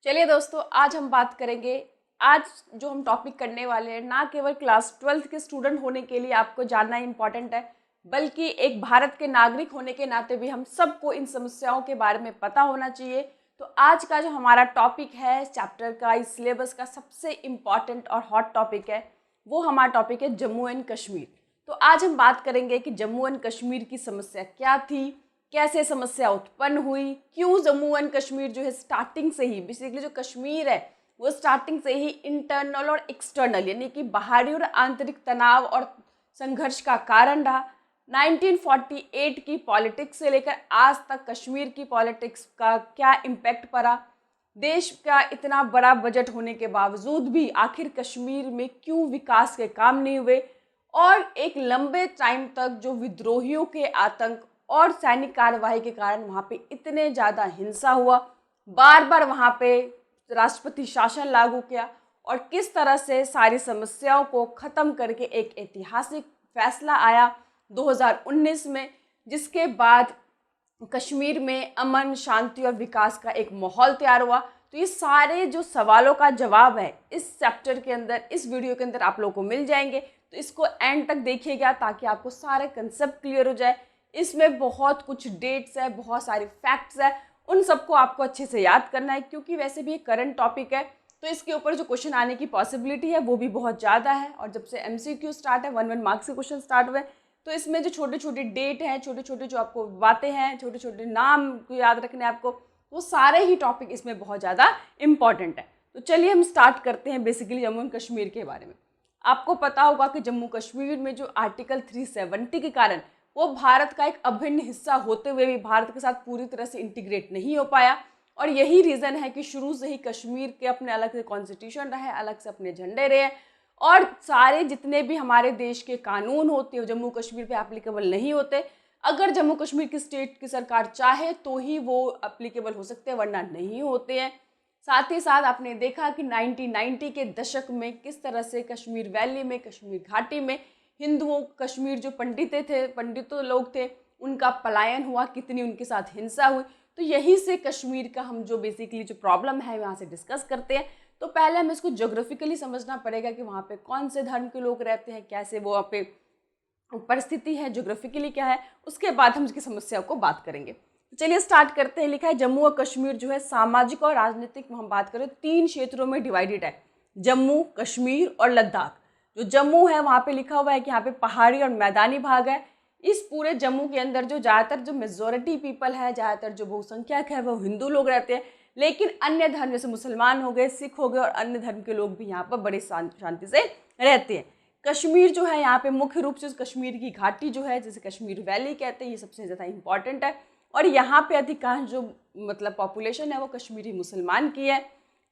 चलिए दोस्तों, आज हम बात करेंगे। आज जो हम टॉपिक करने वाले हैं, ना केवल क्लास 12th के स्टूडेंट होने के लिए आपको जानना इम्पॉर्टेंट है, बल्कि एक भारत के नागरिक होने के नाते भी हम सबको इन समस्याओं के बारे में पता होना चाहिए। तो आज का जो हमारा टॉपिक है, चैप्टर का, इस सिलेबस का सबसे इम्पॉर्टेंट और हॉट टॉपिक है, वो हमारा टॉपिक है जम्मू एंड कश्मीर। तो आज हम बात करेंगे कि जम्मू एंड कश्मीर की समस्या क्या थी, कैसे समस्या उत्पन्न हुई, क्यों जम्मू एंड कश्मीर जो है स्टार्टिंग से ही, बेसिकली जो कश्मीर है वो स्टार्टिंग से ही इंटरनल और एक्सटर्नल यानी कि बाहरी और आंतरिक तनाव और संघर्ष का कारण रहा। 1948 की पॉलिटिक्स से लेकर आज तक कश्मीर की पॉलिटिक्स का क्या इम्पैक्ट पड़ा, देश का इतना बड़ा बजट होने के बावजूद भी आखिर कश्मीर में क्यों विकास के काम नहीं हुए, और एक लंबे टाइम तक जो विद्रोहियों के आतंक और सैनिक कार्यवाही के कारण वहाँ पे इतने ज़्यादा हिंसा हुआ, बार बार वहाँ पे राष्ट्रपति शासन लागू किया, और किस तरह से सारी समस्याओं को ख़त्म करके एक ऐतिहासिक फैसला आया 2019 में, जिसके बाद कश्मीर में अमन, शांति और विकास का एक माहौल तैयार हुआ। तो ये सारे जो सवालों का जवाब है इस चैप्टर के अंदर, इस वीडियो के अंदर आप लोगों को मिल जाएंगे। तो इसको एंड तक देखिएगा ताकि आपको सारे कंसेप्ट क्लियर हो जाए। इसमें बहुत कुछ डेट्स है, बहुत सारी फैक्ट्स है, उन सबको आपको अच्छे से याद करना है, क्योंकि वैसे भी एक करंट टॉपिक है तो इसके ऊपर जो क्वेश्चन आने की पॉसिबिलिटी है वो भी बहुत ज़्यादा है। और जब से MCQ स्टार्ट है, 1 मार्क्स के क्वेश्चन स्टार्ट हुए, तो इसमें जो छोटे छोटे डेट हैं, छोटे छोटे जो आपको बातें हैं, छोटे छोटे नाम को याद रखने आपको, वो सारे ही टॉपिक इसमें बहुत ज़्यादा इंपॉर्टेंट है। तो चलिए हम स्टार्ट करते हैं बेसिकली जम्मू एंड कश्मीर के बारे में। आपको पता होगा कि जम्मू कश्मीर में जो आर्टिकल 370 के कारण वो भारत का एक अभिन्न हिस्सा होते हुए भी भारत के साथ पूरी तरह से इंटीग्रेट नहीं हो पाया, और यही रीज़न है कि शुरू से ही कश्मीर के अपने अलग से कॉन्स्टिट्यूशन रहे, अलग से अपने झंडे रहे, और सारे जितने भी हमारे देश के कानून होते हैं जम्मू कश्मीर पे एप्लीकेबल नहीं होते। अगर जम्मू कश्मीर की स्टेट की सरकार चाहे तो ही वो एप्लीकेबल हो सकते हैं, वरना नहीं होते हैं। साथ ही साथ आपने देखा कि 1990 के दशक में किस तरह से कश्मीर वैली में, कश्मीर घाटी में हिंदुओं, कश्मीर जो पंडितों लोग थे, उनका पलायन हुआ, कितनी उनके साथ हिंसा हुई। तो यहीं से कश्मीर का हम जो बेसिकली जो प्रॉब्लम है वहाँ से डिस्कस करते हैं। तो पहले हमें इसको ज्योग्राफिकली समझना पड़ेगा कि वहाँ पे कौन से धर्म के लोग रहते हैं, कैसे वो वहाँ पे परिस्थिति है, ज्योग्राफिकली क्या है, उसके बाद हम इसकी समस्याओं को बात करेंगे। तो चलिए स्टार्ट करते हैं। लिखा है जम्मू और कश्मीर जो है सामाजिक और राजनीतिक में हम बात करें 3 क्षेत्रों में डिवाइडेड है, जम्मू, कश्मीर और लद्दाख। जो जम्मू है वहाँ पे लिखा हुआ है कि यहाँ पे पहाड़ी और मैदानी भाग है। इस पूरे जम्मू के अंदर जो ज़्यादातर जो मेजोरिटी पीपल है, ज़्यादातर जो बहुसंख्यक है वो हिंदू लोग रहते हैं, लेकिन अन्य धर्म जैसे मुसलमान हो गए, सिख हो गए और अन्य धर्म के लोग भी यहाँ पर बड़े शांति से रहते हैं। कश्मीर जो है यहाँ पे मुख्य रूप से कश्मीर की घाटी जो है, जैसे कश्मीर वैली कहते हैं, ये सबसे ज़्यादा इंपॉर्टेंट है, और यहाँ पे अधिकांश जो मतलब पॉपुलेशन है वो कश्मीरी मुसलमान की है।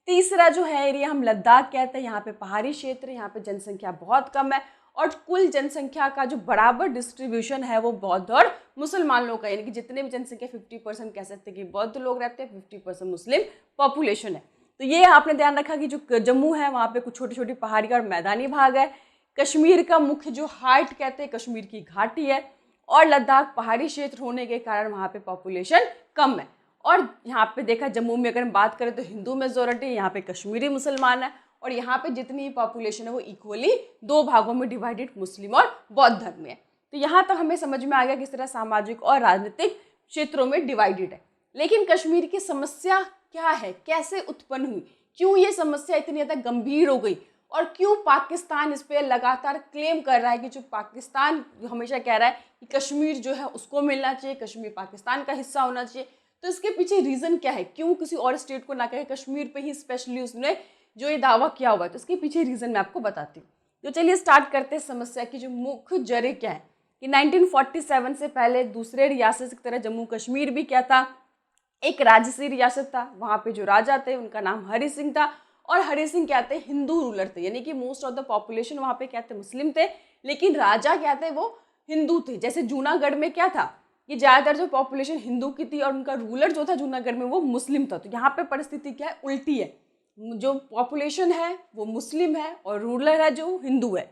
तीसरा जो है एरिया हम लद्दाख कहते हैं, यहाँ पे पहाड़ी क्षेत्र, यहाँ पे जनसंख्या बहुत कम है, और कुल जनसंख्या का जो बराबर डिस्ट्रीब्यूशन है वो बौद्ध और मुसलमान लोग का, यानी कि जितने भी जनसंख्या 50% कह सकते हैं कि बौद्ध लोग रहते हैं, 50% मुस्लिम पॉपुलेशन है। तो ये आपने ध्यान रखा कि जो जम्मू है वहाँ पे कुछ छोटी छोटी पहाड़ी और मैदानी भाग है। कश्मीर का मुख्य जो हार्ट कहते हैं कश्मीर की घाटी है, और लद्दाख पहाड़ी क्षेत्र होने के कारण वहाँ पे पॉपुलेशन कम है। और यहाँ पे देखा जम्मू में अगर हम बात करें तो हिंदू मेजोरिटी, यहाँ पे कश्मीरी मुसलमान है, और यहाँ पे जितनी पॉपुलेशन है वो इक्वली 2 भागों में डिवाइडेड, मुस्लिम और बौद्ध धर्म में है। तो यहाँ तक हमें समझ में आ गया किस तरह सामाजिक और राजनीतिक क्षेत्रों में डिवाइडेड है। लेकिन कश्मीर की समस्या क्या है, कैसे उत्पन्न हुई, क्यों ये समस्या इतनी ज़्यादा गंभीर हो गई, और क्यों पाकिस्तान इस पर लगातार क्लेम कर रहा है कि जो पाकिस्तान हमेशा कह रहा है कि कश्मीर जो है उसको मिलना चाहिए, कश्मीर पाकिस्तान का हिस्सा होना चाहिए। तो इसके पीछे रीज़न क्या है, क्यों किसी और स्टेट को ना कहे, कश्मीर पे ही स्पेशली उसने जो ये दावा किया हुआ है। तो इसके पीछे रीज़न मैं आपको बताती हूँ। तो चलिए स्टार्ट करते हैं समस्या की जो मुख्य जड़ क्या है। कि 1947 से पहले दूसरे रियासत की तरह जम्मू कश्मीर भी क्या था, एक राजसी रियासत था। वहाँ पे जो राजा थे उनका नाम हरि सिंह था, और हरि सिंह क्या थे, हिंदू रूलर थे, यानी कि मोस्ट ऑफ द पॉपुलेशन वहाँ पे क्या थे, मुस्लिम थे, लेकिन राजा क्या थे, वो हिंदू थे। जैसे जूनागढ़ में क्या था कि ज़्यादातर जो पॉपुलेशन हिंदू की थी और उनका रूलर जो था जूनागढ़ में वो मुस्लिम था। तो यहाँ पे परिस्थिति क्या है, उल्टी है, जो पॉपुलेशन है वो मुस्लिम है और रूलर है जो हिंदू है।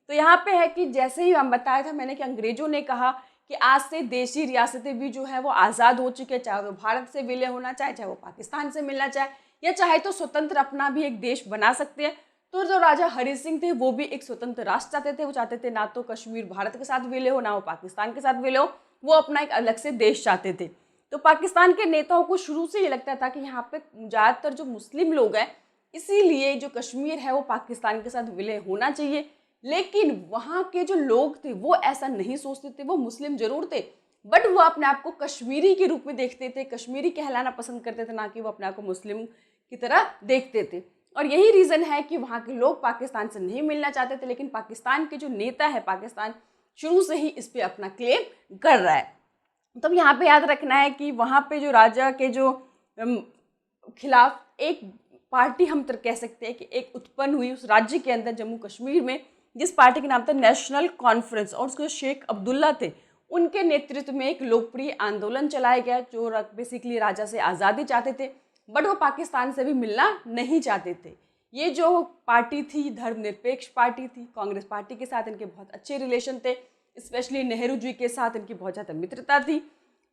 तो यहाँ पे है कि जैसे ही हम बताया था मैंने कि अंग्रेजों ने कहा कि आज से देशी रियासतें भी जो है वो आज़ाद हो चुके हैं, चाहे वो भारत से विलय होना चाहे, चाहे वो पाकिस्तान से मिलना चाहे, या चाहे तो स्वतंत्र अपना भी एक देश बना सकते हैं। तो जो राजा हरि सिंह थे वो भी एक स्वतंत्र राष्ट्र चाहते थे। वो चाहते थे ना तो कश्मीर भारत के साथ विलय हो, ना वो पाकिस्तान के साथ विलय हो, वो अपना एक अलग से देश चाहते थे। तो पाकिस्तान के नेताओं को शुरू से ये लगता था कि यहाँ पे ज़्यादातर जो मुस्लिम लोग हैं, इसीलिए जो कश्मीर है वो पाकिस्तान के साथ विलय होना चाहिए। लेकिन वहाँ के जो लोग थे वो ऐसा नहीं सोचते थे। वो मुस्लिम जरूर थे, बट वो अपने आप को कश्मीरी के रूप में देखते थे, कश्मीरी कहलाना पसंद करते थे, ना कि वो अपने आप को मुस्लिम की तरह देखते थे। और यही रीज़न है कि वहाँ के लोग पाकिस्तान से नहीं मिलना चाहते थे। लेकिन पाकिस्तान के जो नेता है, पाकिस्तान शुरू से ही इस पे अपना क्लेम कर रहा है। तब यहाँ पे याद रखना है कि वहाँ पे जो राजा के जो खिलाफ एक पार्टी हम तो कह सकते हैं कि एक उत्पन्न हुई उस राज्य के अंदर, जम्मू कश्मीर में, जिस पार्टी के नाम था नेशनल कॉन्फ्रेंस। और उसके शेख अब्दुल्ला थे, उनके नेतृत्व में एक लोकप्रिय आंदोलन चलाया गया जो बेसिकली राजा से आज़ादी चाहते थे, बट वो पाकिस्तान से भी मिलना नहीं चाहते थे। ये जो पार्टी थी धर्मनिरपेक्ष पार्टी थी। कांग्रेस पार्टी के साथ इनके बहुत अच्छे रिलेशन थे, स्पेशली नेहरू जी के साथ इनकी बहुत ज़्यादा मित्रता थी।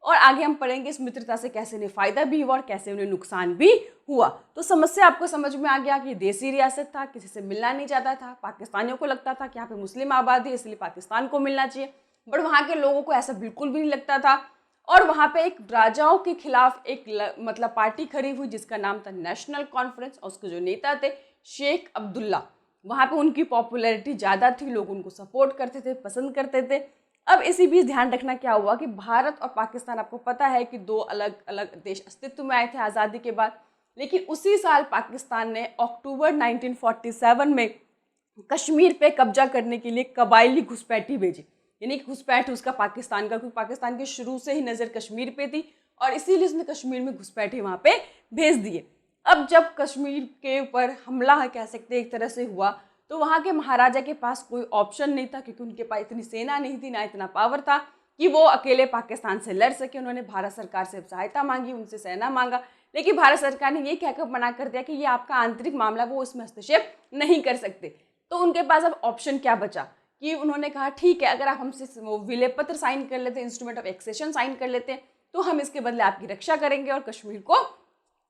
और आगे हम पढ़ेंगे इस मित्रता से कैसे उन्हें फ़ायदा भी हुआ और कैसे उन्हें नुकसान भी हुआ। तो समस्या आपको समझ में आ गया कि देसी रियासत था, किसी से मिलना नहीं चाहता था। पाकिस्तानियों को लगता था कि यहाँ पे मुस्लिम आबादी है, इसलिए पाकिस्तान को मिलना चाहिए, बट वहाँ के लोगों को ऐसा बिल्कुल भी नहीं लगता था। और वहाँ पे एक राजाओं के खिलाफ एक मतलब पार्टी खड़ी हुई जिसका नाम था नेशनल कॉन्फ्रेंस। और उसके जो नेता थे शेख अब्दुल्ला, वहाँ पे उनकी पॉपुलैरिटी ज़्यादा थी, लोग उनको सपोर्ट करते थे, पसंद करते थे। अब इसी बीच ध्यान रखना क्या हुआ कि भारत और पाकिस्तान, आपको पता है कि दो अलग अलग देश अस्तित्व में आए थे आज़ादी के बाद। लेकिन उसी साल पाकिस्तान ने अक्टूबर 1947 में कश्मीर पे कब्जा करने के लिए कबायली घुसपैठी भेजी। यानी कि घुसपैठ उसका पाकिस्तान का, क्योंकि पाकिस्तान की शुरू से ही नज़र कश्मीर पे थी और इसीलिए उसने कश्मीर में घुसपैठे वहाँ पे भेज दिए। अब जब कश्मीर के ऊपर हमला कह सकते एक तरह से हुआ, तो वहाँ के महाराजा के पास कोई ऑप्शन नहीं था, क्योंकि उनके पास इतनी सेना नहीं थी, ना इतना पावर था कि वो अकेले पाकिस्तान से लड़ सके। उन्होंने भारत सरकार से सहायता मांगी, उनसे सेना मांगा, लेकिन भारत सरकार ने ये कहकर मना कर दिया कि ये आपका आंतरिक मामला, वो इसमें हस्तक्षेप नहीं कर सकते। तो उनके पास अब ऑप्शन क्या बचा कि उन्होंने कहा ठीक है, अगर आप हमसे विलय पत्र साइन कर लेते, इंस्ट्रूमेंट ऑफ एक्सेशन साइन कर लेते, तो हम इसके बदले आपकी रक्षा करेंगे और कश्मीर को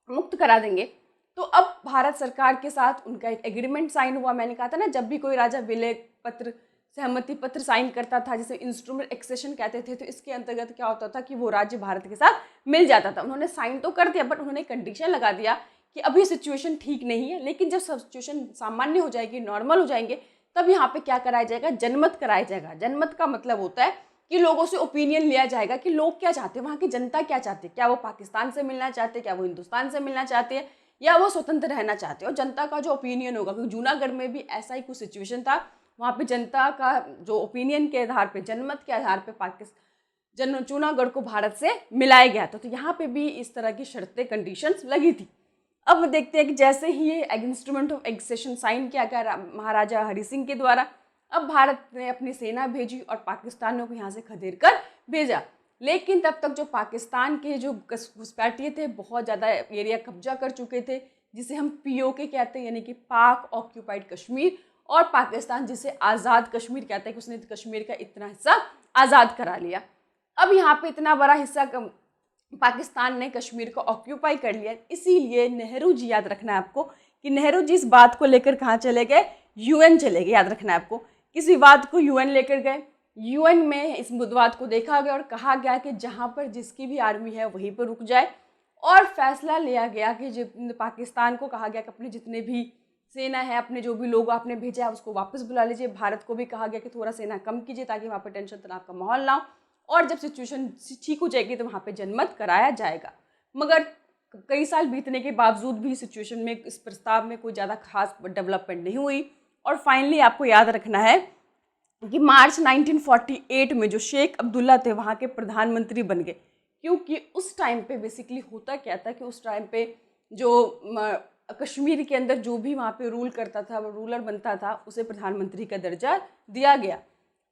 मुक्त करा देंगे। तो अब भारत सरकार के साथ उनका एक एग्रीमेंट साइन हुआ। मैंने कहा था ना, जब भी कोई राजा विलय पत्र, सहमति पत्र साइन करता था, जिसे इंस्ट्रूमेंट एक्सेशन कहते थे, तो इसके अंतर्गत क्या होता था कि वो राज्य भारत के साथ मिल जाता था। उन्होंने साइन तो कर दिया, बट उन्होंने कंडीशन लगा दिया कि अभी सिचुएशन ठीक नहीं है, लेकिन जब सिचुएशन सामान्य हो जाएगी, नॉर्मल हो जाएंगे, तब यहाँ पे क्या कराया जाएगा, जनमत कराया जाएगा। जनमत का मतलब होता है कि लोगों से ओपिनियन लिया जाएगा कि लोग क्या चाहते हैं, वहाँ की जनता क्या चाहती है, क्या वो पाकिस्तान से मिलना चाहते हैं, क्या वो हिंदुस्तान से मिलना चाहते हैं, या वो स्वतंत्र रहना चाहते हैं। और जनता का जो ओपिनियन होगा, क्योंकि जूनागढ़ में भी ऐसा ही कुछ सिचुएशन था, वहाँ पे जनता का जो ओपिनियन के आधार पे, जनमत के आधार पे जूनागढ़ को भारत से मिलाया गया था। तो यहाँ पे भी इस तरह की शर्तें, कंडीशंस लगी थी। अब देखते हैं कि जैसे ही ये इंस्ट्रूमेंट ऑफ एक्सेशन साइन किया गया महाराजा हरि सिंह के द्वारा, अब भारत ने अपनी सेना भेजी और पाकिस्तानियों को यहाँ से खदेड़ कर भेजा। लेकिन तब तक जो पाकिस्तान के जो घुसपैठिए थे बहुत ज़्यादा एरिया कब्जा कर चुके थे, जिसे हम POK कहते हैं, यानी कि पाक ऑक्यूपाइड कश्मीर, और पाकिस्तान जिसे आज़ाद कश्मीर कहते हैं कि उसने कश्मीर का इतना हिस्सा आज़ाद करा लिया। अब यहाँ पे इतना बड़ा हिस्सा पाकिस्तान ने कश्मीर को ऑक्यूपाई कर लिया, इसीलिए नेहरू जी, याद रखना है आपको कि नेहरू जी इस बात को लेकर कहाँ चले गए, UN चले गए। याद रखना है आपको, किस विवाद को UN लेकर गए, UN में इस विवाद को देखा गया और कहा गया कि जहाँ पर जिसकी भी आर्मी है वहीं पर रुक जाए। और फैसला लिया गया कि पाकिस्तान को कहा गया कि अपने जितने भी सेना है, अपने जो भी लोग आपने भेजा है उसको वापस बुला लीजिए। भारत को भी कहा गया कि थोड़ा सेना कम कीजिए ताकि वहाँ पर टेंशन तनाव का माहौल ना हो, और जब सिचुएशन ठीक हो जाएगी तो वहाँ पे जनमत कराया जाएगा। मगर कई साल बीतने के बावजूद भी सिचुएशन में, इस प्रस्ताव में कोई ज़्यादा खास डेवलपमेंट नहीं हुई। और फाइनली आपको याद रखना है कि मार्च 1948 में जो शेख अब्दुल्ला थे वहाँ के प्रधानमंत्री बन गए, क्योंकि उस टाइम पे बेसिकली होता क्या था कि उस टाइम पे जो कश्मीर के अंदर जो भी वहाँ पे रूल करता था, वो रूलर बनता था, उसे प्रधानमंत्री का दर्जा दिया गया।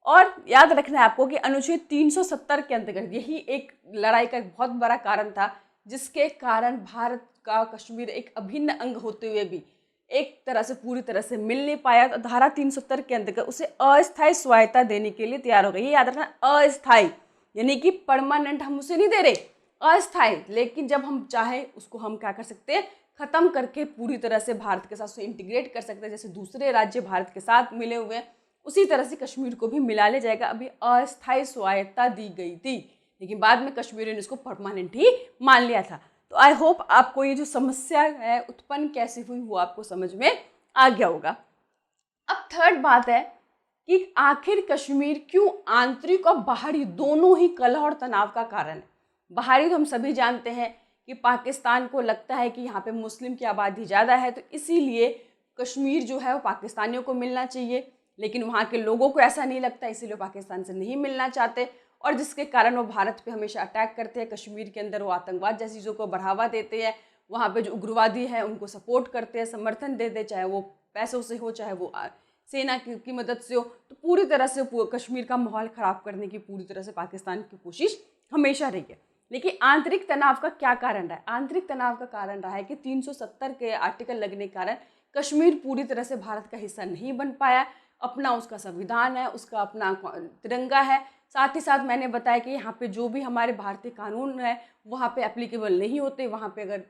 और याद रखना है आपको कि अनुच्छेद 370 के अंतर्गत यही एक लड़ाई का एक बहुत बड़ा कारण था, जिसके कारण भारत का कश्मीर एक अभिन्न अंग होते हुए भी एक तरह से पूरी तरह से मिल नहीं पाया। तो धारा 370 के अंतर्गत उसे अस्थायी स्वायत्ता देने के लिए तैयार हो गई। ये याद रखना, अस्थायी यानी कि परमानेंट हम उसे नहीं दे रहे, अस्थायी। लेकिन जब हम चाहे उसको हम क्या कर सकते हैं, ख़त्म करके पूरी तरह से भारत के साथ उसे इंटीग्रेट कर सकते हैं। जैसे दूसरे राज्य भारत के साथ मिले हुए हैं, उसी तरह से कश्मीर को भी मिला लिया जाएगा। अभी अस्थायी स्वायत्ता दी गई थी, लेकिन बाद में कश्मीरियों ने इसको परमानेंट ही मान लिया था। तो आई होप आपको ये जो समस्या है उत्पन्न कैसे हुई वो आपको समझ में आ गया होगा। अब थर्ड बात है कि आखिर कश्मीर क्यों आंतरिक और बाहरी दोनों ही कलह और तनाव का कारण है। बाहरी तो हम सभी जानते हैं कि पाकिस्तान को लगता है कि यहाँ पे मुस्लिम की आबादी ज़्यादा है, तो इसीलिए कश्मीर जो है वो पाकिस्तानियों को मिलना चाहिए, लेकिन वहाँ के लोगों को ऐसा नहीं लगता, इसीलिए पाकिस्तान से नहीं मिलना चाहते, और जिसके कारण वो भारत पे हमेशा अटैक करते हैं। कश्मीर के अंदर वो आतंकवाद जैसी चीज़ों को बढ़ावा देते हैं, वहाँ पे जो उग्रवादी है उनको सपोर्ट करते हैं, समर्थन देते, चाहे वो पैसों से हो चाहे वो सेना की मदद से हो। तो पूरी तरह से कश्मीर का माहौल ख़राब करने की पूरी तरह से पाकिस्तान की कोशिश हमेशा रही है। लेकिन आंतरिक तनाव का क्या कारण रहा है? आंतरिक तनाव का कारण रहा है कि 370 के आर्टिकल लगने के कारण कश्मीर पूरी तरह से भारत का हिस्सा नहीं बन पाया। अपना उसका संविधान है, उसका अपना तिरंगा है, साथ ही साथ मैंने बताया कि यहाँ पे जो भी हमारे भारतीय कानून है वहाँ पे एप्लीकेबल नहीं होते। वहाँ पे अगर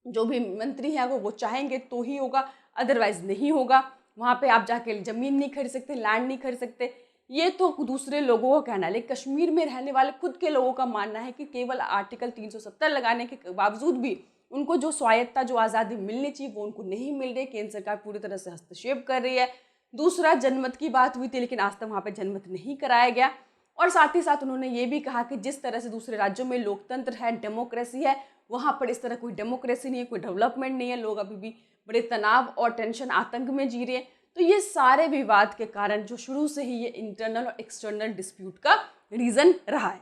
जो भी मंत्री हैं अगर वो चाहेंगे तो ही होगा, अदरवाइज नहीं होगा। वहाँ पे आप जाके ज़मीन नहीं खरीद सकते, लैंड नहीं खरीद सकते। ये तो दूसरे लोगों का कहना है, लेकिन कश्मीर में रहने वाले खुद के लोगों का मानना है कि केवल आर्टिकल 370 लगाने के बावजूद भी उनको जो स्वायत्ता, जो आज़ादी मिलनी चाहिए वो उनको नहीं मिल रही। केंद्र सरकार पूरी तरह से हस्तक्षेप कर रही है। दूसरा, जनमत की बात हुई थी, लेकिन आज तक वहाँ पे जनमत नहीं कराया गया। और साथ ही साथ उन्होंने ये भी कहा कि जिस तरह से दूसरे राज्यों में लोकतंत्र है, डेमोक्रेसी है, वहाँ पर इस तरह कोई डेमोक्रेसी नहीं है, कोई डेवलपमेंट नहीं है। लोग अभी भी बड़े तनाव और टेंशन, आतंक में जी रहे हैं। तो ये सारे विवाद के कारण जो शुरू से ही ये इंटरनल और एक्सटर्नल डिस्प्यूट का रीज़न रहा है।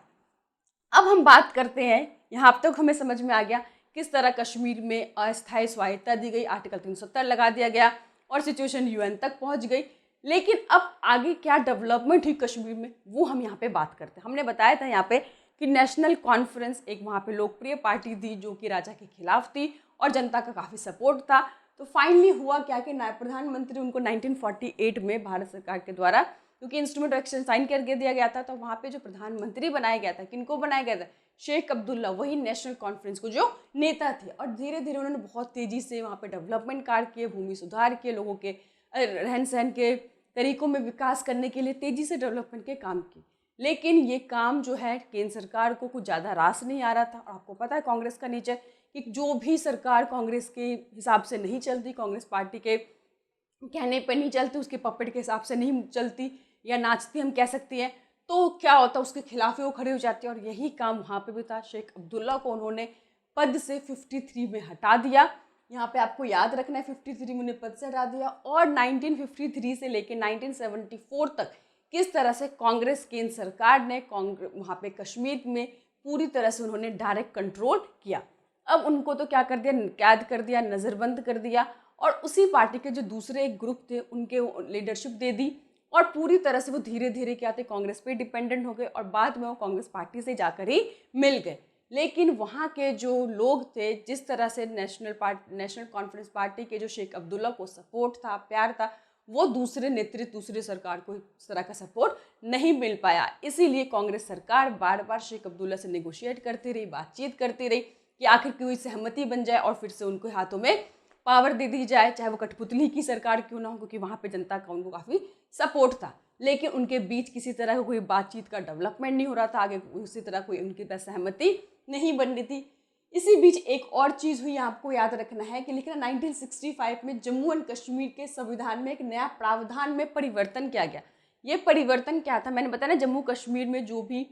अब हम बात करते हैं, यहाँ अब तक हमें समझ में आ गया किस तरह कश्मीर में अस्थायी स्वायत्ता दी गई, आर्टिकल 370 लगा दिया गया और सिचुएशन यूएन तक पहुँच गई। लेकिन अब आगे क्या डेवलपमेंट हुई कश्मीर में वो हम यहाँ पे बात करते हैं। हमने बताया था यहाँ पे कि नेशनल कॉन्फ्रेंस एक वहाँ पे लोकप्रिय पार्टी थी जो कि राजा के खिलाफ थी और जनता का काफ़ी सपोर्ट था। तो फाइनली हुआ क्या कि प्रधानमंत्री उनको 1948 में भारत सरकार के द्वारा, क्योंकि इंस्ट्रूमेंट ऑफ एक्सचेंज साइन करके दिया गया था, तो वहाँ पे जो प्रधानमंत्री बनाया गया था, किनको बनाया गया था? शेख अब्दुल्ला, वही नेशनल कॉन्फ्रेंस को जो नेता थे। और धीरे धीरे उन्होंने बहुत तेज़ी से वहाँ पे डेवलपमेंट कार्य किए, भूमि सुधार किए, लोगों के रहन सहन के तरीकों में विकास करने के लिए तेज़ी से डेवलपमेंट के काम किए। लेकिन ये काम जो है केंद्र सरकार को कुछ ज़्यादा रास नहीं आ रहा था। और आपको पता है कांग्रेस का नेचर कि जो भी सरकार कांग्रेस के हिसाब से नहीं चलती, कांग्रेस पार्टी के कहने पर नहीं चलती, उसके पपेट के हिसाब से नहीं चलती या नाचती हम कह सकती हैं, तो क्या होता है उसके खिलाफ ही वो खड़े हो जाते हैं। और यही काम वहाँ पे भी था। शेख अब्दुल्ला को उन्होंने पद से 53 में हटा दिया। यहाँ पे आपको याद रखना है 53 में उन्हें पद से हटा दिया। और 1953 से लेकर 1974 तक किस तरह से कांग्रेस केंद्र सरकार ने वहाँ पे कश्मीर में पूरी तरह से उन्होंने डायरेक्ट कंट्रोल किया। अब उनको तो क्या कर दिया, कैद कर दिया, नज़रबंद कर दिया, और उसी पार्टी के जो दूसरे एक ग्रुप थे उनके लीडरशिप दे दी। और पूरी तरह से वो धीरे धीरे क्या थे, कांग्रेस पे डिपेंडेंट हो गए और बाद में वो कांग्रेस पार्टी से जाकर ही मिल गए। लेकिन वहाँ के जो लोग थे, जिस तरह से नेशनल कॉन्फ्रेंस पार्टी के जो शेख अब्दुल्ला को सपोर्ट था, प्यार था, वो दूसरे नेतृत्व, दूसरे सरकार को इस तरह का सपोर्ट नहीं मिल पाया। इसीलिए कांग्रेस सरकार बार बार शेख अब्दुल्ला से नेगोशिएट करती रही, बातचीत करती रही कि आखिर कोई सहमति बन जाए और फिर से उनके हाथों में पावर दे दी जाए, चाहे वो कठपुतली की सरकार क्यों ना हो, क्योंकि वहाँ पे जनता का उनको काफ़ी सपोर्ट था। लेकिन उनके बीच किसी तरह का कोई बातचीत का डेवलपमेंट नहीं हो रहा था, आगे उसी तरह कोई उनकी तरह सहमति नहीं बन रही थी। इसी बीच एक और चीज़ हुई, आपको याद रखना है कि लेकिन 1965 में जम्मू एंड कश्मीर के संविधान में एक नया प्रावधान में परिवर्तन किया गया। ये परिवर्तन क्या था? मैंने बताया ना, जम्मू कश्मीर में जो भी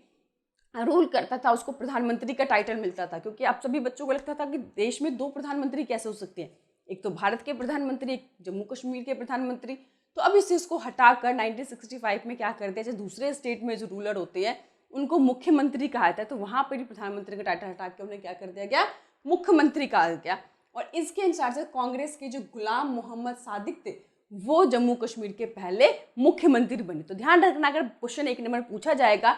रूल करता था उसको प्रधानमंत्री का टाइटल मिलता था, क्योंकि आप सभी बच्चों को लगता था कि देश में 2 प्रधानमंत्री कैसे हो सकते हैं, एक तो भारत के प्रधानमंत्री, एक जम्मू कश्मीर के प्रधानमंत्री। तो अब इस चीज़ को हटाकर 1965 में क्या कर दिया, जैसे दूसरे स्टेट में जो रूलर होते हैं उनको मुख्यमंत्री कहा जाता है, तो वहाँ पर ही प्रधानमंत्री का टाइटल हटा के उन्हें क्या कर दिया गया, मुख्यमंत्री कहा गया। और इसके अनुसार से कांग्रेस के जो गुलाम मोहम्मद सादिक थे वो जम्मू कश्मीर के पहले मुख्यमंत्री बने। तो ध्यान रखना, अगर क्वेश्चन 1 नंबर पूछा जाएगा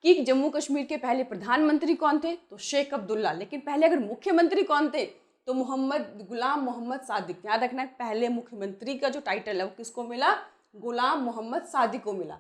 कि जम्मू कश्मीर के पहले प्रधानमंत्री कौन थे, तो शेख अब्दुल्ला। लेकिन पहले अगर मुख्यमंत्री कौन थे, तो गुलाम मोहम्मद सादिक। याद रखना, पहले मुख्यमंत्री का जो टाइटल है वो किसको मिला, गुलाम मोहम्मद सादिक को मिला।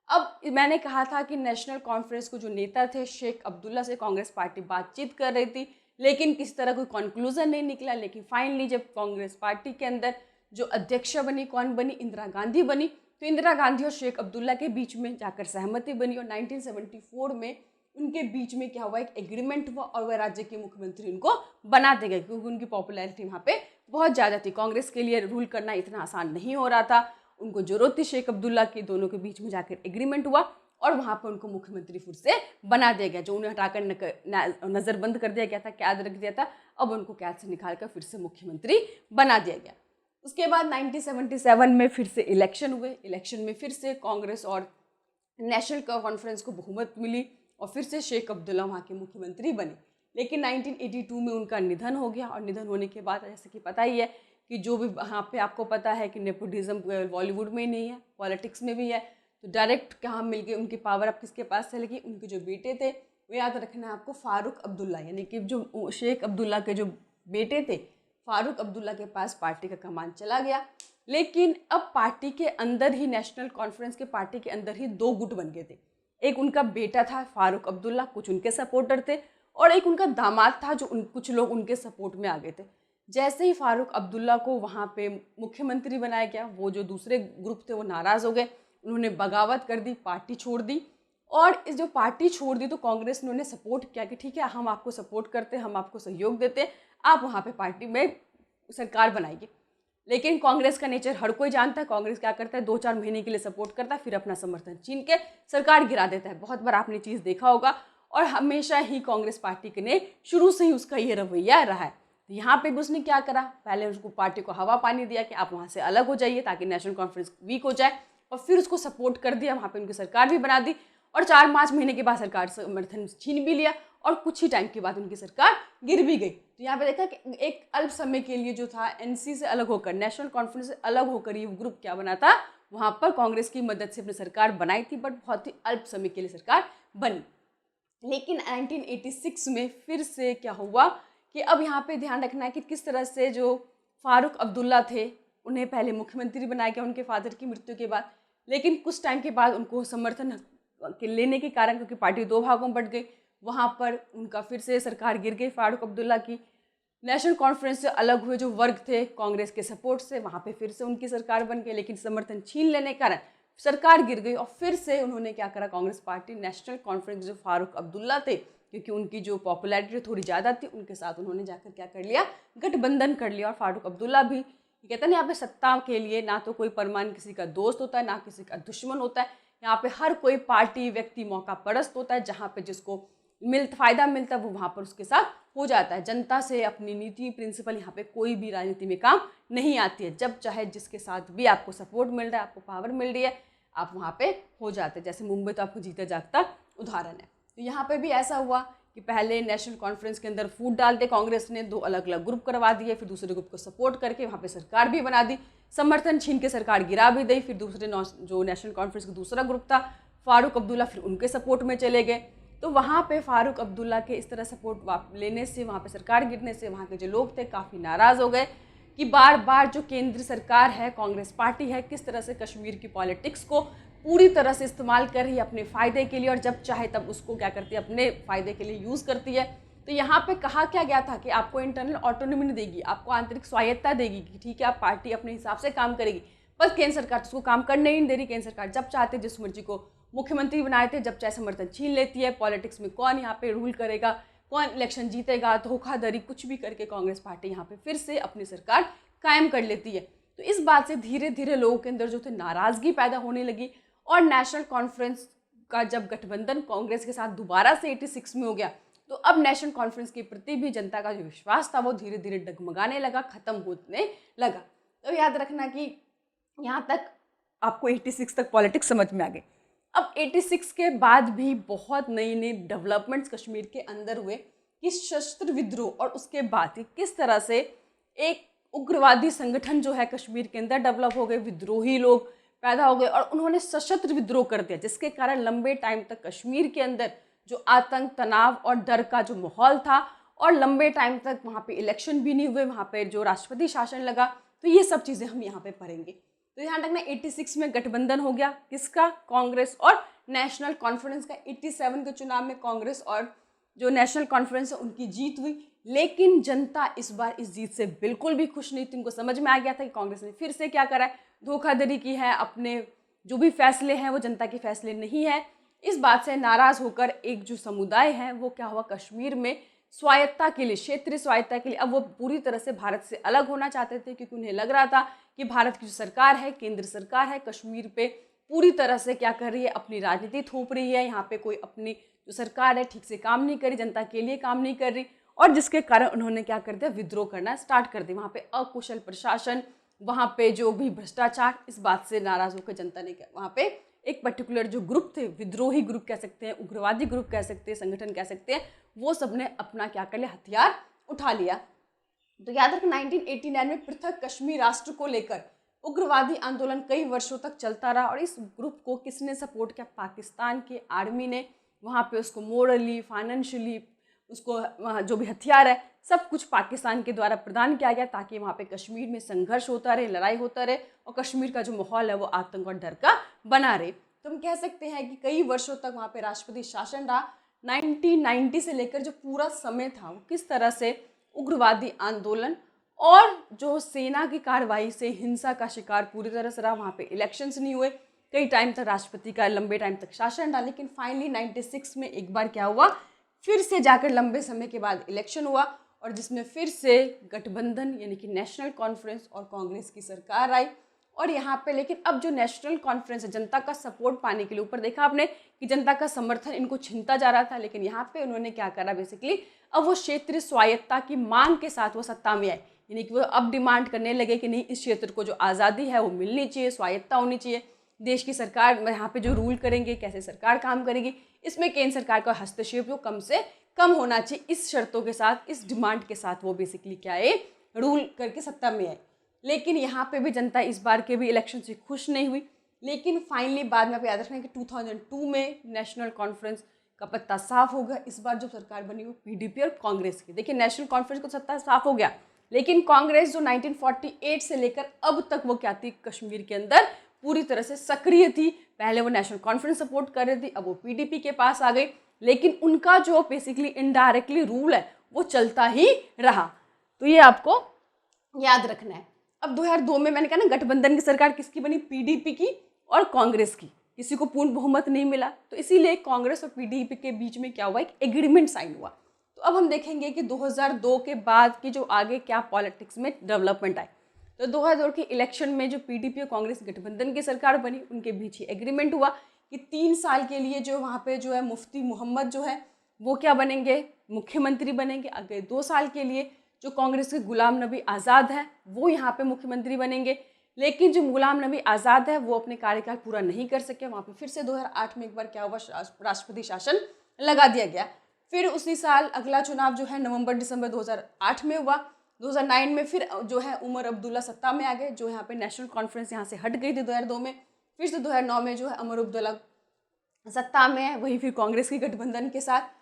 अब मैंने कहा था कि नेशनल कॉन्फ्रेंस को जो नेता थे शेख अब्दुल्ला से कांग्रेस पार्टी बातचीत कर रही थी, लेकिन किसी तरह कोई कंक्लूजन नहीं निकला। लेकिन फाइनली जब कांग्रेस पार्टी के अंदर जो अध्यक्ष बनी, कौन बनी, इंदिरा गांधी बनी, तो इंदिरा गांधी और शेख अब्दुल्ला के बीच में जाकर सहमति बनी और 1974 में उनके बीच में क्या हुआ, एक एग्रीमेंट हुआ और वह राज्य के मुख्यमंत्री उनको बना दे गए, क्योंकि उनकी पॉपुलैरिटी वहाँ पे बहुत ज़्यादा थी। कांग्रेस के लिए रूल करना इतना आसान नहीं हो रहा था, उनको जरूरत थी शेख अब्दुल्ला की। दोनों के बीच में जाकर एग्रीमेंट हुआ और वहाँ पर उनको मुख्यमंत्री फिर से बना दिया गया। जो उन्हें हटाकर नज़रबंद कर दिया गया था, कैद रख दिया था, अब उनको कैद से निकाल कर फिर से मुख्यमंत्री बना दिया गया। उसके बाद 1977 में फिर से इलेक्शन हुए। इलेक्शन में फिर से कांग्रेस और नेशनल कॉन्फ्रेंस को बहुमत मिली और फिर से शेख अब्दुल्ला वहाँ के मुख्यमंत्री बने। लेकिन 1982 में उनका निधन हो गया और निधन होने के बाद जैसे कि पता ही है कि जो भी यहाँ पे आपको पता है कि नेपोटिज्म बॉलीवुड में ही नहीं है, पॉलिटिक्स में भी है। तो डायरेक्ट कहाँ मिल गई उनकी पावर, अब किसके पास चली गई? उनके जो बेटे थे, वो याद रखना है आपको, फारूक अब्दुल्ला, यानी कि जो शेख अब्दुल्ला के जो बेटे थे फारूक अब्दुल्ला के पास पार्टी का कमान चला गया। लेकिन अब पार्टी के अंदर ही, नेशनल कॉन्फ्रेंस के पार्टी के अंदर ही दो गुट बन गए थे। एक उनका बेटा था फारूक अब्दुल्ला, कुछ उनके सपोर्टर थे, और एक उनका दामाद था जो कुछ लोग उनके सपोर्ट में आ गए थे। जैसे ही फारूक अब्दुल्ला को वहाँ पे मुख्यमंत्री बनाया गया, वो जो दूसरे ग्रुप थे वो नाराज़ हो गए, उन्होंने बगावत कर दी, पार्टी छोड़ दी। और इस जो पार्टी छोड़ दी तो कांग्रेस ने उन्हें सपोर्ट किया कि ठीक है, हम आपको सपोर्ट करते हैं, हम आपको सहयोग देते हैं, आप वहाँ पे पार्टी में सरकार बनाइए। लेकिन कांग्रेस का नेचर हर कोई जानता है, कांग्रेस क्या करता है, 2-4 महीने के लिए सपोर्ट करता है, फिर अपना समर्थन छीन के सरकार गिरा देता है। बहुत बार आपने चीज़ देखा होगा और हमेशा ही कांग्रेस पार्टी के ने शुरू से ही उसका ये रवैया रहा है। तो यहाँ पे भी उसने क्या करा, पहले उसको पार्टी को हवा पानी दिया कि आप वहाँ से अलग हो जाइए ताकि नेशनल कॉन्फ्रेंस वीक हो जाए, और फिर उसको सपोर्ट कर दिया, वहाँ पे उनकी सरकार भी बना दी और 4-5 महीने के बाद सरकार समर्थन छीन भी लिया और कुछ ही टाइम के बाद उनकी सरकार गिर भी गई। तो यहाँ पे देखा कि एक अल्प समय के लिए जो था एनसी से अलग होकर, नेशनल कॉन्फ्रेंस से अलग होकर ये ग्रुप क्या बना था, वहाँ पर कांग्रेस की मदद से अपनी सरकार बनाई थी, बट बहुत ही अल्प समय के लिए सरकार बनी। लेकिन 1986 में फिर से क्या हुआ कि अब यहाँ पे ध्यान रखना है कि किस तरह से जो फारूक अब्दुल्ला थे उन्हें पहले मुख्यमंत्री बनाया गया उनके फादर की मृत्यु के बाद। लेकिन कुछ टाइम के बाद उनको समर्थन लेने के कारण, क्योंकि पार्टी 2 भागों में बट गई, वहाँ पर उनका फिर से सरकार गिर गई फारूक अब्दुल्ला की। नेशनल कॉन्फ्रेंस से अलग हुए जो वर्ग थे कांग्रेस के सपोर्ट से, वहाँ पे फिर से उनकी सरकार बन गई, लेकिन समर्थन छीन लेने के कारण सरकार गिर गई। और फिर से उन्होंने क्या करा, कांग्रेस पार्टी नेशनल कॉन्फ्रेंस जो फारूक अब्दुल्ला थे, क्योंकि उनकी जो पॉपुलैरिटी थोड़ी ज़्यादा थी, उनके साथ उन्होंने जाकर क्या कर लिया, गठबंधन कर लिया। और फारूक अब्दुल्ला भी, कहते हैं ना, यहाँ पे सत्ता के लिए ना तो कोई परमानेंट किसी का दोस्त होता है, ना किसी का दुश्मन होता है। यहाँ पे हर कोई पार्टी व्यक्ति मौका परस्त होता है, जहाँ पे जिसको फ़ायदा मिलता है वो वहाँ पर उसके साथ हो जाता है। जनता से अपनी नीति प्रिंसिपल यहाँ पे कोई भी राजनीति में काम नहीं आती है। जब चाहे जिसके साथ भी आपको सपोर्ट मिल रहा है, आपको पावर मिल रही है, आप वहाँ पे हो जाते हैं। जैसे मुंबई तो आपको जीता जागता उदाहरण है। तो यहाँ पे भी ऐसा हुआ कि पहले नेशनल कॉन्फ्रेंस के अंदर फूट डालते कांग्रेस ने, 2 अलग अलग ग्रुप करवा दिए, फिर दूसरे ग्रुप को सपोर्ट करके वहाँ पे सरकार भी बना दी, समर्थन छीन के सरकार गिरा भी दी। फिर दूसरे जो नेशनल कॉन्फ्रेंस का दूसरा ग्रुप था फारूक अब्दुल्ला, फिर उनके सपोर्ट में चले गए। तो वहाँ पे फारूक अब्दुल्ला के इस तरह सपोर्ट लेने से, वहाँ पे सरकार गिरने से वहाँ के जो लोग थे काफ़ी नाराज़ हो गए कि बार बार जो केंद्र सरकार है, कांग्रेस पार्टी है, किस तरह से कश्मीर की पॉलिटिक्स को पूरी तरह से इस्तेमाल कर रही है अपने फ़ायदे के लिए, और जब चाहे तब उसको क्या करती है, अपने फ़ायदे के लिए यूज़ करती है। तो यहाँ पे कहा क्या गया था कि आपको इंटरनल ऑटोनॉमी नहीं देगी, आपको आंतरिक स्वायत्ता देगी कि ठीक है आप पार्टी अपने हिसाब से काम करेगी, पर केंद्र सरकार उसको काम करने ही नहीं दे रही। केंद्र सरकार जब चाहते जिस मर्जी को मुख्यमंत्री बनाए थे, जब चाहे समर्थन छीन लेती है। पॉलिटिक्स में कौन यहाँ पे रूल करेगा, कौन इलेक्शन जीतेगा, धोखाधड़ी कुछ भी करके कांग्रेस पार्टी यहाँ पे फिर से अपनी सरकार कायम कर लेती है। तो इस बात से धीरे धीरे लोगों के अंदर जो थे नाराज़गी पैदा होने लगी, और नेशनल कॉन्फ्रेंस का जब गठबंधन कांग्रेस के साथ दोबारा से 86 में हो गया, तो अब नेशनल कॉन्फ्रेंस के प्रति भी जनता का जो विश्वास था वो धीरे धीरे डगमगाने लगा, ख़त्म होने लगा। तो याद रखना कि यहाँ तक आपको 86 तक पॉलिटिक्स समझ में आ गई। अब 86 के बाद भी बहुत नई नई डेवलपमेंट्स कश्मीर के अंदर हुए कि सशस्त्र विद्रोह और उसके बाद किस तरह से एक उग्रवादी संगठन जो है कश्मीर के अंदर डेवलप हो गए, विद्रोही लोग पैदा हो गए और उन्होंने सशस्त्र विद्रोह कर दिया, जिसके कारण लंबे टाइम तक कश्मीर के अंदर जो आतंक, तनाव और डर का जो माहौल था, और लंबे टाइम तक वहाँ पे इलेक्शन भी नहीं हुए, वहाँ पे जो राष्ट्रपति शासन लगा। तो ये सब चीज़ें हम यहाँ पे पढ़ेंगे। तो ध्यान रखना 86 में गठबंधन हो गया, किसका, कांग्रेस और नेशनल कॉन्फ्रेंस का। 87 के चुनाव में कांग्रेस और जो नेशनल कॉन्फ्रेंस है उनकी जीत हुई, लेकिन जनता इस बार इस जीत से बिल्कुल भी खुश नहीं थी। उनको समझ में आ गया था कि कांग्रेस ने फिर से क्या करा है, धोखाधड़ी की है, अपने जो भी फैसले हैं वो जनता के फैसले नहीं है। इस बात से नाराज होकर एक जो समुदाय है वो क्या हुआ, कश्मीर में स्वायत्ता के लिए, क्षेत्रीय स्वायत्ता के लिए अब वो पूरी तरह से भारत से अलग होना चाहते थे, क्योंकि उन्हें लग रहा था कि भारत की जो सरकार है, केंद्र सरकार है, कश्मीर पे पूरी तरह से क्या कर रही है, अपनी राजनीति थोप रही है। यहाँ पे कोई अपनी जो सरकार है ठीक से काम नहीं कर रही, जनता के लिए काम नहीं कर रही, और जिसके कारण उन्होंने क्या कर दिया, विद्रोह करना स्टार्ट कर दिया। वहाँ पे अकुशल प्रशासन, वहाँ पे जो भी भ्रष्टाचार, इस बात से नाराज होकर जनता ने वहाँ पे एक पर्टिकुलर जो ग्रुप थे, विद्रोही ग्रुप कह सकते हैं, उग्रवादी ग्रुप कह सकते हैं, संगठन कह सकते हैं, वो सबने अपना क्या कर लिया, हथियार उठा लिया। तो याद रखना 1989 में पृथक कश्मीर राष्ट्र को लेकर उग्रवादी आंदोलन कई वर्षों तक चलता रहा, और इस ग्रुप को किसने सपोर्ट किया, पाकिस्तान के आर्मी ने। वहाँ पे उसको मोरली, फाइनेंशियली, उसको जो भी हथियार है सब कुछ पाकिस्तान के द्वारा प्रदान किया गया, ताकि वहाँ पे कश्मीर में संघर्ष होता रहे, लड़ाई होता रहे, और कश्मीर का जो माहौल है वो आतंक और डर का बना रहे। तो हम कह सकते हैं कि कई वर्षों तक वहाँ पे राष्ट्रपति शासन रहा। 1990 से लेकर जो पूरा समय था वो किस तरह से उग्रवादी आंदोलन और जो सेना की कार्रवाई से हिंसा का शिकार पूरी तरह से रहा। वहाँ पे इलेक्शंस नहीं हुए, कई टाइम तक राष्ट्रपति का लंबे टाइम तक शासन रहा, लेकिन फाइनली 96 में एक बार क्या हुआ, फिर से जाकर लंबे समय के बाद इलेक्शन हुआ, और जिसमें फिर से गठबंधन यानी कि नेशनल कॉन्फ्रेंस और कांग्रेस की सरकार आई। और यहाँ पे लेकिन अब जो नेशनल कॉन्फ्रेंस है, जनता का सपोर्ट पाने के लिए, ऊपर देखा आपने कि जनता का समर्थन इनको छिनता जा रहा था, लेकिन यहाँ पे उन्होंने क्या करा, बेसिकली अब वो क्षेत्रीय स्वायत्ता की मांग के साथ वो सत्ता में आए, यानी कि वो अब डिमांड करने लगे कि नहीं, इस क्षेत्र को जो आज़ादी है वो मिलनी चाहिए, स्वायत्ता होनी चाहिए, देश की सरकार यहाँ पे जो रूल करेंगे, कैसे सरकार काम करेगी, इसमें केंद्र सरकार का हस्तक्षेप जो कम से कम होना चाहिए। इस शर्तों के साथ, इस डिमांड के साथ वो बेसिकली क्या है, रूल करके सत्ता में आए। लेकिन यहाँ पे भी जनता इस बार के भी इलेक्शन से खुश नहीं हुई, लेकिन फाइनली बाद में आप याद रखना कि 2002 में नेशनल कॉन्फ्रेंस का पत्ता साफ हो गया। इस बार जो सरकार बनी वो पीडीपी और कांग्रेस की। देखिए नेशनल कॉन्फ्रेंस को सत्ता साफ हो गया, लेकिन कांग्रेस जो 1948 से लेकर अब तक वो क्या थी, कश्मीर के अंदर पूरी तरह से सक्रिय थी। पहले वो नेशनल कॉन्फ्रेंस सपोर्ट कर रही थी, अब वो पीडीपी के पास आ गई, लेकिन उनका जो बेसिकली इनडायरेक्टली रूल है वो चलता ही रहा। तो ये आपको याद रखना है। अब 2002 में मैंने कहा ना, गठबंधन की सरकार किसकी बनी, पीडीपी की और कांग्रेस की। किसी को पूर्ण बहुमत नहीं मिला, तो इसीलिए कांग्रेस और पीडीपी के बीच में क्या हुआ, एक एग्रीमेंट साइन हुआ। तो अब हम देखेंगे कि 2002 के बाद की जो आगे क्या पॉलिटिक्स में डेवलपमेंट आई। तो 2002 के इलेक्शन में जो पीडीपी और कांग्रेस गठबंधन की सरकार बनी, उनके बीच ही एग्रीमेंट हुआ कि 3 साल के लिए जो वहाँ पे जो है मुफ्ती मोहम्मद जो है वो क्या बनेंगे, मुख्यमंत्री बनेंगे। अगले 2 साल के लिए जो कांग्रेस के गुलाम नबी आज़ाद है वो यहाँ पे मुख्यमंत्री बनेंगे। लेकिन जो गुलाम नबी आज़ाद है वो अपने कार्यकाल पूरा नहीं कर सके, वहाँ पे फिर से 2008 में एक बार क्या हुआ, राष्ट्रपति शासन लगा दिया गया। फिर उसी साल अगला चुनाव जो है नवंबर दिसंबर 2008 में हुआ। 2009 में फिर जो है उमर अब्दुल्ला सत्ता में आ गए, जो यहाँ पे नेशनल कॉन्फ्रेंस यहाँ से हट गई थी 2002 में। फिर से 2009 में जो है उमर अब्दुल्ला सत्ता में है, वही फिर कांग्रेस की गठबंधन के साथ।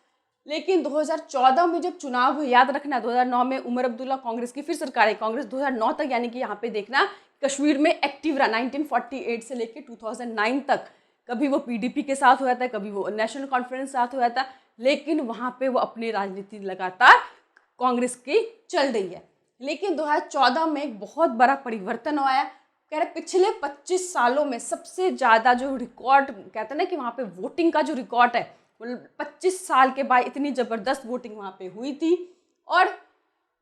लेकिन 2014 में जब चुनाव हुए, याद रखना 2009 में उमर अब्दुल्ला कांग्रेस की फिर सरकार है, कांग्रेस 2009 तक, यानी कि यहाँ पे देखना कश्मीर में एक्टिव रहा 1948 से लेकर 2009 तक। कभी वो पीडीपी के साथ हुआ था, कभी वो नेशनल कॉन्फ्रेंस साथ हुआ था, लेकिन वहाँ पे वो अपनी राजनीति लगातार कांग्रेस की चल रही है। लेकिन 2014 में एक बहुत बड़ा परिवर्तन आया। कह रहे पिछले 25 सालों में सबसे ज़्यादा जो रिकॉर्ड कहते हैं ना कि वहाँ पे वोटिंग का जो रिकॉर्ड है, 25 साल के बाद इतनी ज़बरदस्त वोटिंग वहाँ पे हुई थी। और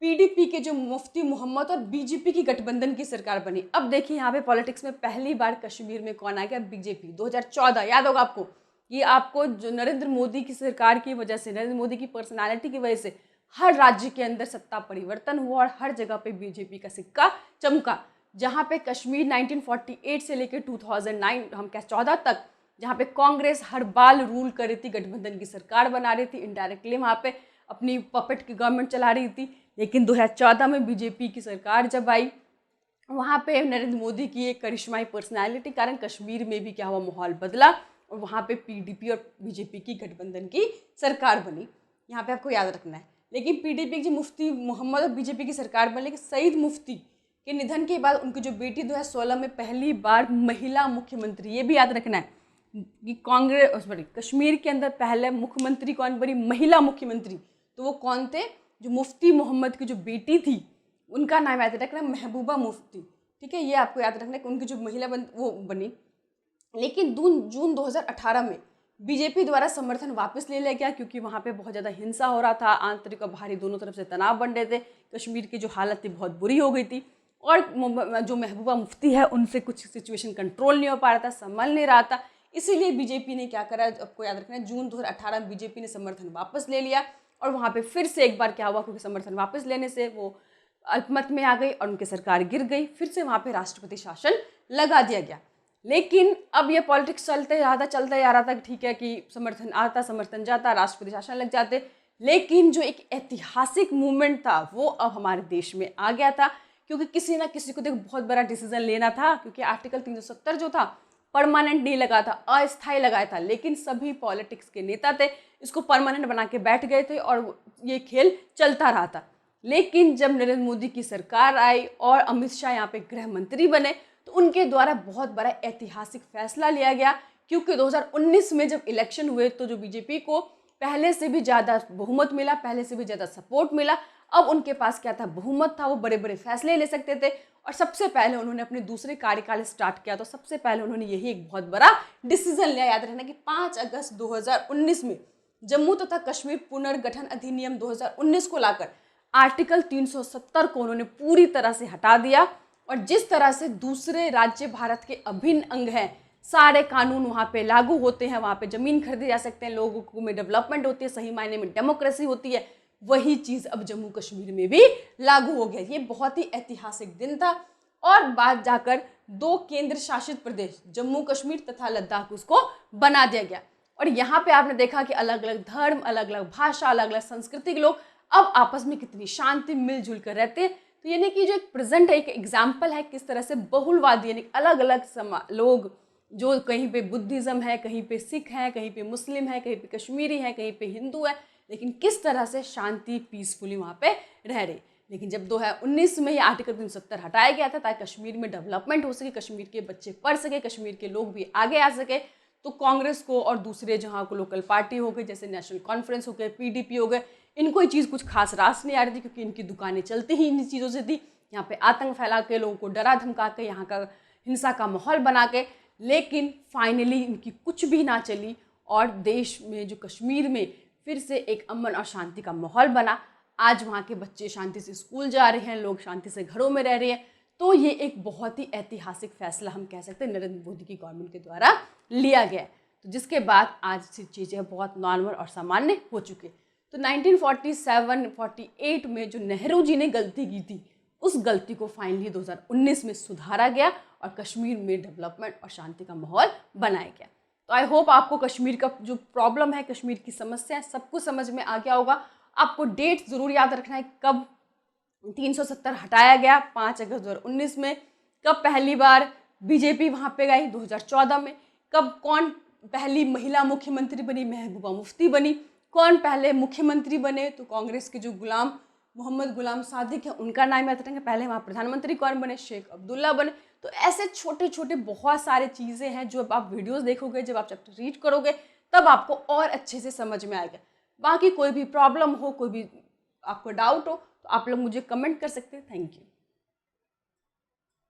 पीडीपी के जो मुफ्ती मोहम्मद और बीजेपी की गठबंधन की सरकार बनी। अब देखिए यहाँ पे पॉलिटिक्स में पहली बार कश्मीर में कौन आ गया, बीजेपी। 2014 याद होगा आपको, ये आपको जो नरेंद्र मोदी की सरकार की वजह से, नरेंद्र मोदी की पर्सनालिटी की वजह से हर राज्य के अंदर सत्ता परिवर्तन हुआ और हर जगह पे बीजेपी का सिक्का चमका। जहाँ पे कश्मीर 1948 से लेकर 2009 हम क्या 14 तक, जहाँ पे कांग्रेस हर बार रूल कर रही थी, गठबंधन की सरकार बना रही थी, इनडायरेक्टली वहाँ पे अपनी पपेट की गवर्नमेंट चला रही थी। लेकिन 2014 में बीजेपी की सरकार जब आई, वहाँ पे नरेंद्र मोदी की एक करिश्माई पर्सनालिटी कारण कश्मीर में भी क्या हुआ, माहौल बदला और वहाँ पे पीडीपी और बीजेपी की गठबंधन की सरकार बनी। यहाँ पे आपको याद रखना है। लेकिन पीडीपी की मुफ्ती मोहम्मद और बीजेपी की सरकार बनी, लेकिन सईद मुफ्ती के निधन के बाद उनकी जो बेटी 2016 में पहली बार महिला मुख्यमंत्री, ये भी याद रखना है कि कांग्रेस कश्मीर के अंदर पहले मुख्यमंत्री कौन बनी, महिला मुख्यमंत्री। तो वो कौन थे, जो मुफ्ती मोहम्मद की जो बेटी थी उनका नाम याद रखना, महबूबा मुफ्ती, ठीक है, ये आपको याद रखना कि उनकी जो महिला वो बनी। लेकिन जून 2018 में बीजेपी द्वारा समर्थन वापस ले लिया गया, क्योंकि वहाँ पे बहुत ज़्यादा हिंसा हो रहा था, आंतरिक और बाहरी दोनों तरफ से तनाव बन रहे थे, कश्मीर की जो हालत थी बहुत बुरी हो गई थी, और जो महबूबा मुफ्ती है उनसे कुछ सिचुएशन कंट्रोल नहीं हो पा रहा था, संभल नहीं रहा था। इसीलिए बीजेपी ने क्या करा, आपको याद रखना है, जून 2018 में बीजेपी ने समर्थन वापस ले लिया, और वहाँ पे फिर से एक बार क्या हुआ, क्योंकि समर्थन वापस लेने से वो अल्पमत में आ गई और उनकी सरकार गिर गई, फिर से वहाँ पे राष्ट्रपति शासन लगा दिया गया। लेकिन अब ये पॉलिटिक्स चलते जा रहा था, ठीक है कि समर्थन आता समर्थन जाता, राष्ट्रपति शासन लग जाते, लेकिन जो एक ऐतिहासिक मूवमेंट था वो अब हमारे देश में आ गया था, क्योंकि किसी ना किसी को बहुत बड़ा डिसीजन लेना था, क्योंकि आर्टिकल 370 जो था परमानेंट नहीं लगा था, अस्थायी लगाया था, लेकिन सभी पॉलिटिक्स के नेता थे इसको परमानेंट बना के बैठ गए थे और ये खेल चलता रहा था। लेकिन जब नरेंद्र मोदी की सरकार आई और अमित शाह यहाँ पे गृह मंत्री बने, तो उनके द्वारा बहुत बड़ा ऐतिहासिक फैसला लिया गया, क्योंकि 2019 में जब इलेक्शन हुए तो जो बीजेपी को पहले से भी ज़्यादा बहुमत मिला, पहले से भी ज़्यादा सपोर्ट मिला, अब उनके पास क्या था, बहुमत था, वो बड़े बड़े फैसले ले सकते थे। और सबसे पहले उन्होंने अपने दूसरे कार्यकाल स्टार्ट किया, तो सबसे पहले उन्होंने यही एक बहुत बड़ा डिसीजन लिया, याद रखना कि 5 अगस्त 2019 में जम्मू तथा कश्मीर पुनर्गठन अधिनियम 2019 को लाकर आर्टिकल 370 को उन्होंने पूरी तरह से हटा दिया, और जिस तरह से दूसरे राज्य भारत के अभिन्न अंग हैं, सारे कानून वहाँ पे लागू होते हैं, वहाँ पे ज़मीन खरीदी जा सकते हैं, लोगों में डेवलपमेंट होती है, सही मायने में डेमोक्रेसी होती है, वही चीज़ अब जम्मू कश्मीर में भी लागू हो गया। ये बहुत ही ऐतिहासिक दिन था, और बाद जाकर 2 केंद्र शासित प्रदेश जम्मू कश्मीर तथा लद्दाख उसको बना दिया गया। और यहाँ पे आपने देखा कि अलग अलग धर्म, अलग अलग भाषा, अलग अलग संस्कृति के लोग अब आपस में कितनी शांति मिलजुल कर रहते हैं। तो यानी कि जो एक प्रेजेंट है, एक एग्जाम्पल है किस तरह से बहुलवादी यानी अलग अलग लोग, जो कहीं पे बुद्धिज़्म है, कहीं पे सिख है, कहीं पे मुस्लिम है, कहीं पे कश्मीरी है, कहीं पे हिंदू है, लेकिन किस तरह से शांति पीसफुली वहाँ पे रह रही। लेकिन जब 2019 में ये आर्टिकल 370 हटाया गया था ताकि कश्मीर में डेवलपमेंट हो सके, कश्मीर के बच्चे पढ़ सके, कश्मीर के लोग भी आगे आ सके, तो कांग्रेस को और दूसरे जहाँ को लोकल पार्टी हो गई, जैसे नेशनल कॉन्फ्रेंस हो गए, पीडीपी हो गए, इनको ये चीज़ कुछ खास रास नहीं आ रही थी, क्योंकि इनकी दुकानें चलती ही इन चीज़ों से थी। यहाँ पे आतंक फैला के, लोगों को डरा धमका के, यहाँ का हिंसा का माहौल बना के, लेकिन फाइनली इनकी कुछ भी ना चली, और देश में जो कश्मीर में फिर से एक अमन और शांति का माहौल बना। आज वहाँ के बच्चे शांति से स्कूल जा रहे हैं, लोग शांति से घरों में रह रहे हैं। तो ये एक बहुत ही ऐतिहासिक फैसला हम कह सकते हैं नरेंद्र मोदी की गवर्नमेंट के द्वारा लिया गया, तो जिसके बाद आज से चीज़ें बहुत नॉर्मल और सामान्य हो चुकी। तो 1947-48 में जो नेहरू जी ने गलती की थी, उस गलती को फाइनली 2019 में सुधारा गया और कश्मीर में डेवलपमेंट और शांति का माहौल बनाया गया। तो आई होप आपको कश्मीर का जो प्रॉब्लम है, कश्मीर की समस्या है, सब कुछ समझ में आ गया होगा। आपको डेट ज़रूर याद रखना है, कब 370 हटाया गया, 5 अगस्त 2019 में, कब पहली बार बीजेपी वहाँ पे गई 2014 में, कब कौन पहली महिला मुख्यमंत्री बनी, महबूबा मुफ्ती बनी, कौन पहले मुख्यमंत्री बने, तो कांग्रेस के जो मोहम्मद गुलाम सादिक है उनका नाम याद रखेंगे, पहले वहाँ प्रधानमंत्री कौन बने, शेख अब्दुल्ला बने। तो ऐसे छोटे छोटे बहुत सारे चीज़ें हैं जो अब आप वीडियोस देखोगे, जब आप चैप्टर रीड करोगे, तब आपको और अच्छे से समझ में आएगा। बाकी कोई भी प्रॉब्लम हो, कोई भी आपको डाउट हो, तो आप लोग मुझे कमेंट कर सकते हैं। Thank you.